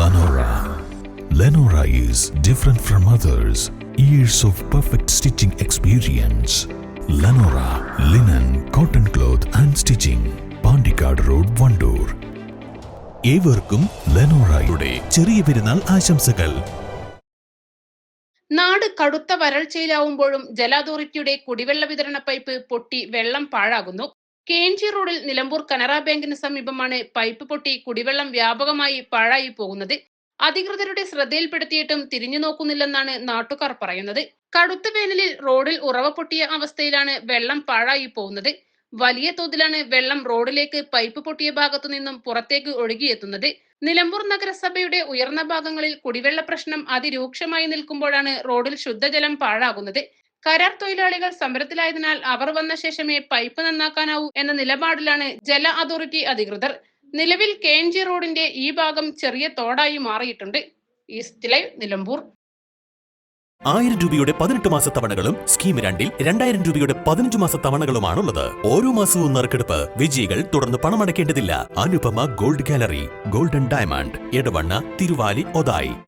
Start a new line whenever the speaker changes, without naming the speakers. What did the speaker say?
Lenora. Lenora is different from others. Years of perfect stitching experience. Lenora linen, cotton cloth and stitching. Pandikad Road, Vandoor. ഏവർക്കും ലെനോറയുടെ ചെറിയ പെരുന്നാൾ ആശംസകൾ.
നാട് കടുത്ത വരൾച്ചയിലാവുമ്പോഴും ജല അതോറിറ്റിയുടെ കുടിവെള്ള വിതരണ പൈപ്പ് പൊട്ടി വെള്ളം പാഴാകുന്നു. KNG റോഡിൽ നിലമ്പൂർ കനറ ബാങ്കിന് സമീപമാണ് പൈപ്പ് പൊട്ടി കുടിവെള്ളം വ്യാപകമായി പാഴായി പോകുന്നത്. അധികൃതരുടെ ശ്രദ്ധയിൽപ്പെടുത്തിയിട്ടും തിരിഞ്ഞു നോക്കുന്നില്ലെന്നാണ് നാട്ടുകാർ പറയുന്നത്. കടുത്ത വേനലിൽ റോഡിൽ ഉറവ പൊട്ടിയ അവസ്ഥയിലാണ് വെള്ളം പാഴായി പോകുന്നത്. വലിയ തോതിലാണ് വെള്ളം റോഡിലേക്ക് പൈപ്പ് പൊട്ടിയ ഭാഗത്തു നിന്നും പുറത്തേക്ക് ഒഴുകിയെത്തുന്നത്. നിലമ്പൂർ നഗരസഭയുടെ ഉയർന്ന ഭാഗങ്ങളിൽ കുടിവെള്ള പ്രശ്നം അതിരൂക്ഷമായി നിൽക്കുമ്പോഴാണ് റോഡിൽ ശുദ്ധജലം പാഴാകുന്നത്. കരാർ തൊഴിലാളികൾ സമരത്തിലായതിനാൽ അവർ വന്ന ശേഷമേ പൈപ്പ് നന്നാക്കാനാവൂ എന്ന നിലപാടിലാണ് ജല അതോറിറ്റി അധികൃതർ. നിലവിൽ KNG റോഡിന്റെ ഈ ഭാഗം ചെറിയ തോടായി മാറിയിട്ടുണ്ട്. East live, Nilambur.
1000 രൂപയുടെ 18 മാസ തവണകളും സ്കീം 2ൽ 2000 രൂപയുടെ 15 മാസ തവണകളുമാണുള്ളത്. ഓരോ മാസവും നറുക്കെടുപ്പ്. വിജയികൾ തുടർന്ന് പണമടയ്ക്കേണ്ടതില്ല. Anupama gold gallery, golden diamond, Edavanna, Thiruvali, Othayi.